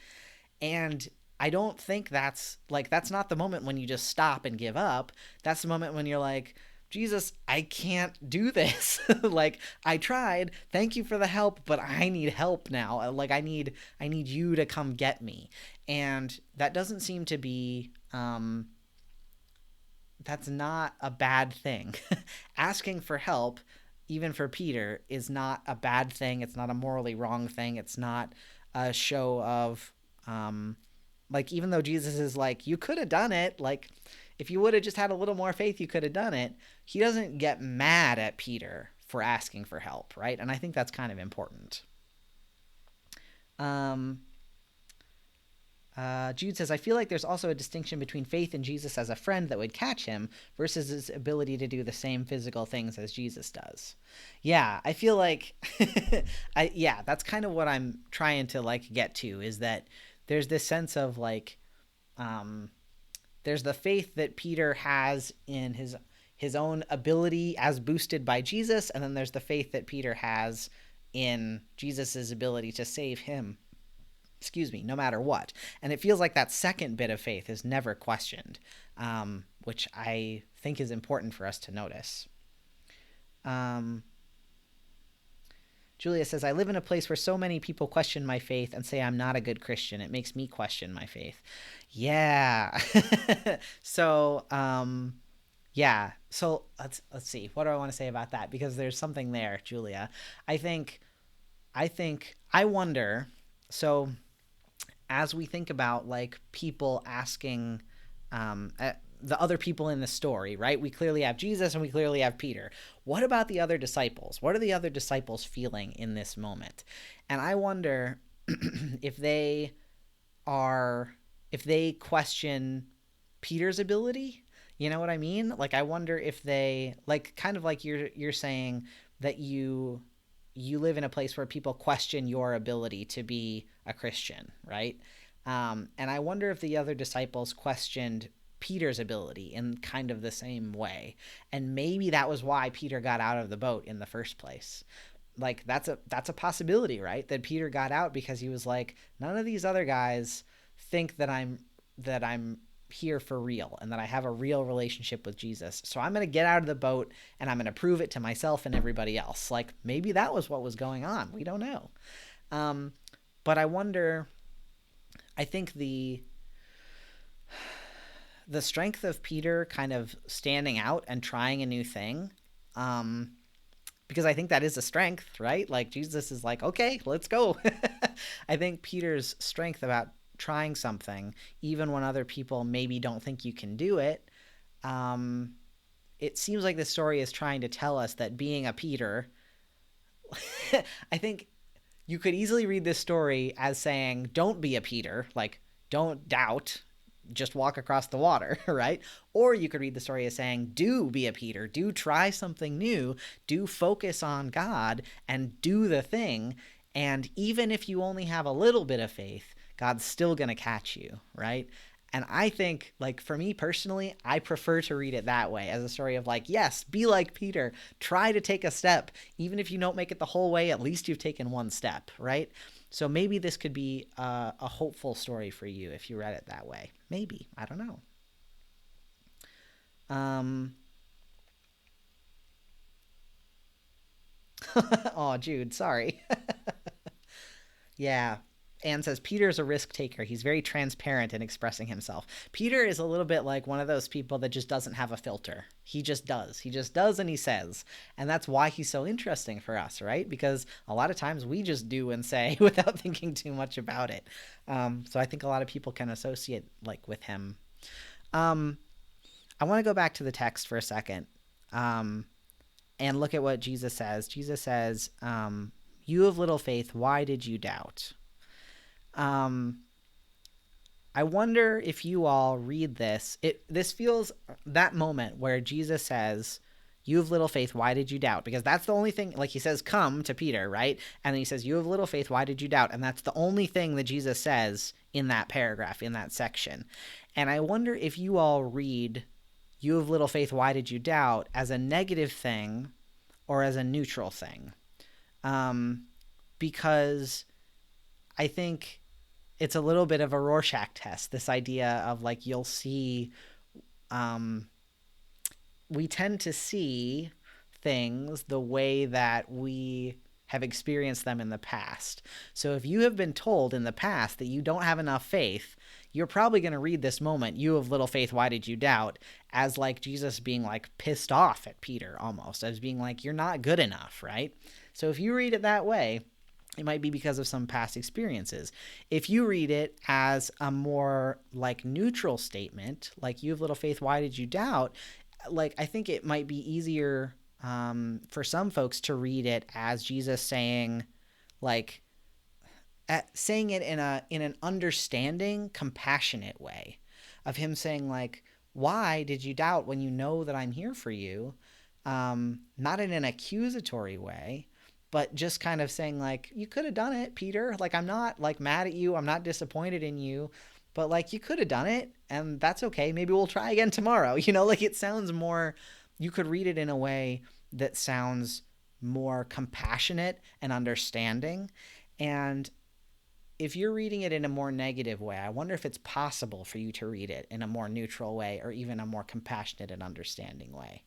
And I don't think that's not the moment when you just stop and give up. That's the moment when you're like, Jesus, I can't do this. Like I tried. Thank you for the help, but I need help now. Like I need you to come get me. And that doesn't seem to be that's not a bad thing. Asking for help, even for Peter, is not a bad thing. It's not a morally wrong thing. It's not a show of like, even though Jesus is like, you could have done it, like if you would have just had a little more faith, you could have done it. He doesn't get mad at Peter for asking for help, right? And I think that's kind of important. Jude says, I feel like there's also a distinction between faith in Jesus as a friend that would catch him versus his ability to do the same physical things as Jesus does. Yeah, I feel like, that's kind of what I'm trying to like get to, is that there's this sense of like, there's the faith that Peter has in his own ability as boosted by Jesus, and then there's the faith that Peter has in Jesus's ability to save him, no matter what. And it feels like that second bit of faith is never questioned, which I think is important for us to notice. Julia says, I live in a place where so many people question my faith and say I'm not a good Christian. It makes me question my faith. Yeah. So, So let's see. What do I want to say about that? Because there's something there, Julia. I wonder, so as we think about like people asking the other people in the story, right? We clearly have Jesus and we clearly have Peter. What about the other disciples? What are the other disciples feeling in this moment? And I wonder if they question Peter's ability. You know what I mean? Like, I wonder if they, like, kind of like you're saying that you live in a place where people question your ability to be a Christian, right? And I wonder if the other disciples questioned Peter's ability in kind of the same way. And maybe that was why Peter got out of the boat in the first place. Like, that's a possibility, right? That Peter got out because he was like, none of these other guys think that I'm here for real and that I have a real relationship with Jesus. So I'm going to get out of the boat and I'm going to prove it to myself and everybody else. Like, maybe that was what was going on. We don't know. But I wonder, I think the strength of Peter kind of standing out and trying a new thing, because I think that is a strength, right? Like, Jesus is like, okay, let's go. I think Peter's strength about trying something, even when other people maybe don't think you can do it, it seems like the story is trying to tell us that being a Peter, I think you could easily read this story as saying, don't be a Peter, like, don't doubt, just walk across the water, right? Or you could read the story as saying, do be a Peter, do try something new, do focus on God and do the thing. And even if you only have a little bit of faith, God's still going to catch you, right? And I think, like, for me personally, I prefer to read it that way, as a story of like, yes, be like Peter, try to take a step. Even if you don't make it the whole way, at least you've taken one step, right? So maybe this could be a hopeful story for you if you read it that way. Maybe. I don't know. Oh, Jude, sorry. Yeah. Anne says, Peter's a risk taker. He's very transparent in expressing himself. Peter is a little bit like one of those people that just doesn't have a filter. He just does. He just does and he says. And that's why he's so interesting for us, right? Because a lot of times we just do and say without thinking too much about it. So I think a lot of people can associate like with him. I want to go back to the text for a second and look at what Jesus says. Jesus says, you have little faith. Why did you doubt? I wonder if you all read this. This feels that moment where Jesus says, You have little faith, why did you doubt? Because that's the only thing, like he says, come to Peter, right? And then he says, you have little faith, why did you doubt? And that's the only thing that Jesus says in that paragraph, in that section. And I wonder if you all read, you have little faith, why did you doubt, as a negative thing or as a neutral thing. Because I think it's a little bit of a Rorschach test, this idea of like, you'll see, we tend to see things the way that we have experienced them in the past. So if you have been told in the past that you don't have enough faith, you're probably going to read this moment, you have little faith, why did you doubt, as like Jesus being like pissed off at Peter almost, as being like, you're not good enough, right? So if you read it that way, it might be because of some past experiences. If you read it as a more like neutral statement, like you have little faith, why did you doubt? Like, I think it might be easier for some folks to read it as Jesus saying, like, saying it in an understanding, compassionate way, of him saying like, why did you doubt when you know that I'm here for you? Not in an accusatory way, but just kind of saying like, you could have done it, Peter. Like, I'm not like mad at you. I'm not disappointed in you, but like, you could have done it and that's okay. Maybe we'll try again tomorrow. Like it sounds more, you could read it in a way that sounds more compassionate and understanding. And if you're reading it in a more negative way, I wonder if it's possible for you to read it in a more neutral way or even a more compassionate and understanding way.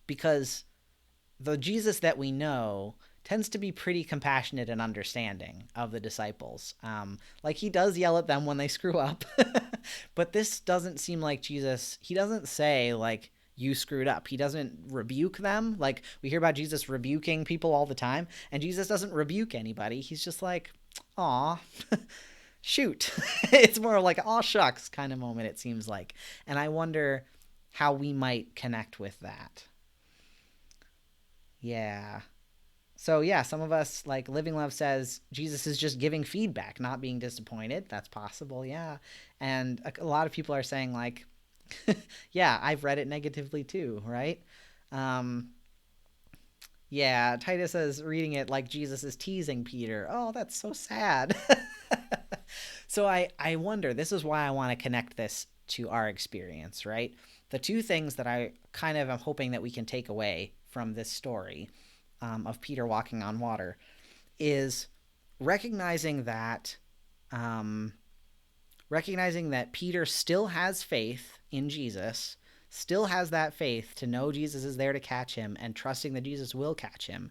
Because the Jesus that we know tends to be pretty compassionate and understanding of the disciples. Like he does yell at them when they screw up, but this doesn't seem like Jesus. He doesn't say like, you screwed up. He doesn't rebuke them. Like we hear about Jesus rebuking people all the time, and Jesus doesn't rebuke anybody. He's just like, aw, shoot. It's more like, aw, shucks kind of moment, it seems like. And I wonder how we might connect with that. Yeah. So yeah, some of us, like Living Love says, Jesus is just giving feedback, not being disappointed. That's possible, yeah. And a lot of people are saying like, yeah, I've read it negatively too, right? Yeah, Titus says reading it like Jesus is teasing Peter. Oh, that's so sad. So I wonder, this is why I want to connect this to our experience, right? The two things that I kind of am hoping that we can take away from this story of Peter walking on water is recognizing that Peter still has faith in Jesus, still has that faith to know Jesus is there to catch him and trusting that Jesus will catch him.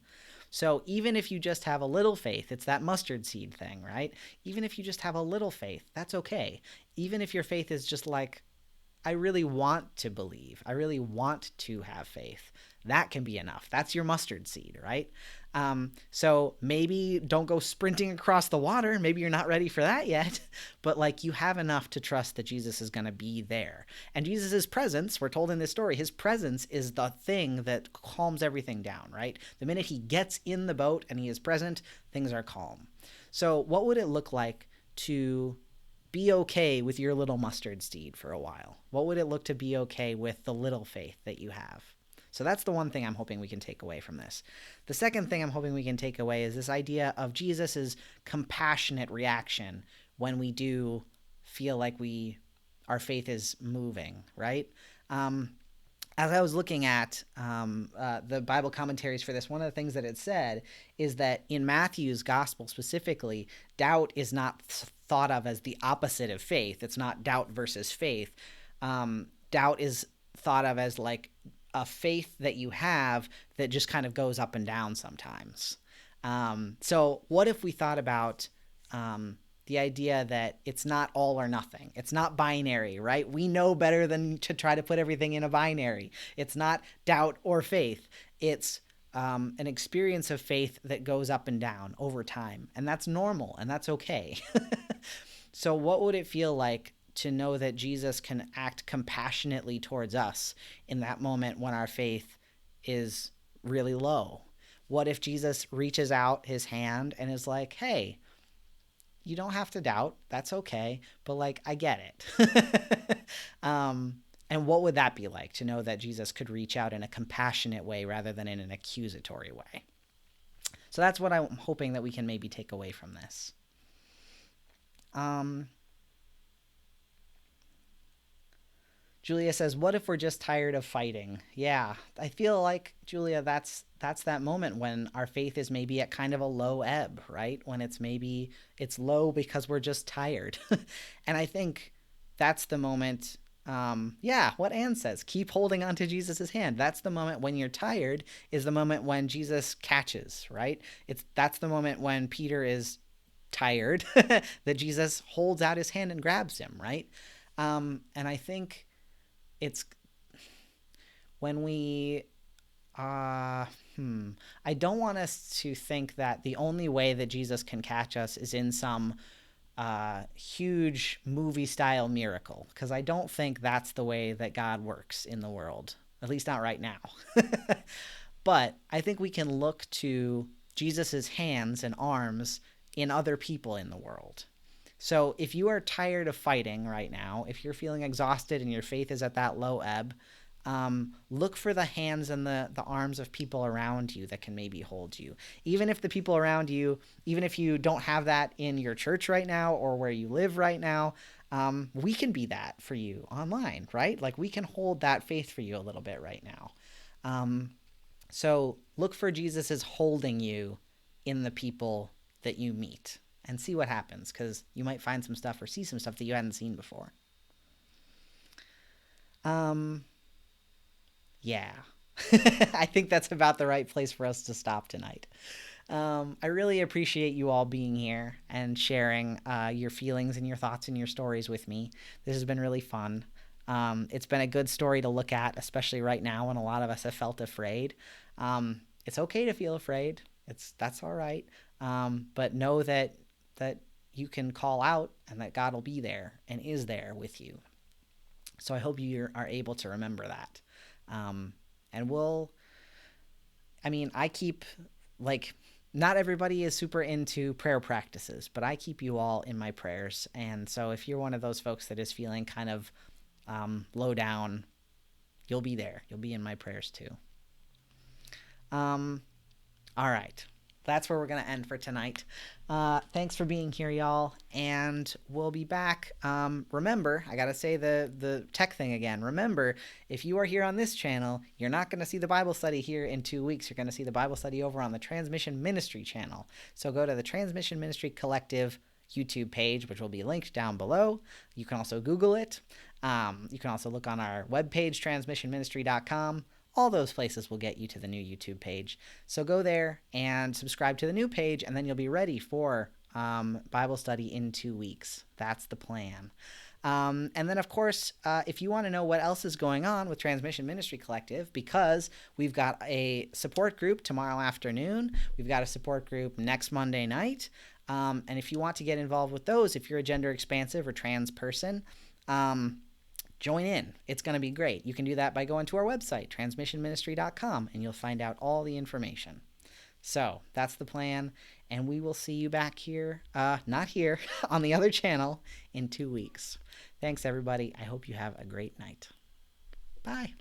So even if you just have a little faith, it's that mustard seed thing, right? Even if you just have a little faith, that's okay. Even if your faith is just like, I really want to believe, I really want to have faith, that can be enough. That's your mustard seed, right? So maybe don't go sprinting across the water. Maybe you're not ready for that yet, but like you have enough to trust that Jesus is going to be there. And Jesus's presence, we're told in this story, his presence is the thing that calms everything down, right? The minute he gets in the boat and he is present, things are calm. So what would it look like to be okay with your little mustard seed for a while? What would it look to be okay with the little faith that you have? So that's the one thing I'm hoping we can take away from this. The second thing I'm hoping we can take away is this idea of Jesus's compassionate reaction when we do feel like our faith is moving, right? As I was looking at the Bible commentaries for this, one of the things that it said is that in Matthew's gospel specifically, doubt is not thought of as the opposite of faith. It's not doubt versus faith. Doubt is thought of as like a faith that you have that just kind of goes up and down sometimes. So what if we thought about the idea that it's not all or nothing? It's not binary, right? We know better than to try to put everything in a binary. It's not doubt or faith. It's an experience of faith that goes up and down over time. And that's normal and that's okay. So what would it feel like to know that Jesus can act compassionately towards us in that moment when our faith is really low? What if Jesus reaches out his hand and is like, hey, you don't have to doubt, that's okay, but like, I get it. And And what would that be like, to know that Jesus could reach out in a compassionate way rather than in an accusatory way? So that's what I'm hoping that we can maybe take away from this. Julia says, what if we're just tired of fighting? Yeah, I feel like, Julia, that's that moment when our faith is maybe at kind of a low ebb, right? When it's low because we're just tired. And I think that's the moment. What Anne says, keep holding on to Jesus's hand. That's the moment when you're tired, is the moment when Jesus catches, right? That's the moment when Peter is tired, that Jesus holds out his hand and grabs him, right? And I think it's when we I don't want us to think that the only way that Jesus can catch us is in some huge movie style miracle, because I don't think that's the way that God works in the world, at least not right now. But I think we can look to Jesus's hands and arms in other people in the world. So if you are tired of fighting right now, if you're feeling exhausted and your faith is at that low ebb, look for the hands and the arms of people around you that can maybe hold you. Even if the people around you, even if you don't have that in your church right now or where you live right now, we can be that for you online, right? Like, we can hold that faith for you a little bit right now. So look for Jesus's holding you in the people that you meet, and see what happens, because you might find some stuff or see some stuff that you hadn't seen before. Yeah. I think that's about the right place for us to stop tonight. I really appreciate you all being here and sharing your feelings and your thoughts and your stories with me. This has been really fun. It's been a good story to look at, especially right now when a lot of us have felt afraid. It's okay to feel afraid. That's all right. But know that you can call out, and that God will be there and is there with you. So I hope you are able to remember that. And I keep, not everybody is super into prayer practices, but I keep you all in my prayers. And so if you're one of those folks that is feeling kind of low down, you'll be there. You'll be in my prayers too. All right. That's where we're going to end for tonight. Thanks for being here, y'all, and we'll be back. Remember, I got to say the tech thing again. Remember, if you are here on this channel, you're not going to see the Bible study here in 2 weeks. You're going to see the Bible study over on the Transmission Ministry channel. So go to the Transmission Ministry Collective YouTube page, which will be linked down below. You can also Google it. You can also look on our webpage, transmissionministry.com. All those places will get you to the new YouTube page. So go there and subscribe to the new page, and then you'll be ready for Bible study in 2 weeks. That's the plan. And then, of course, if you want to know what else is going on with Transmission Ministry Collective, because we've got a support group tomorrow afternoon, we've got a support group next Monday night, and if you want to get involved with those, if you're a gender expansive or trans person, join in. It's going to be great. You can do that by going to our website, transmissionministry.com, and you'll find out all the information. So that's the plan, and we will see you back here, not here, on the other channel in 2 weeks. Thanks, everybody. I hope you have a great night. Bye.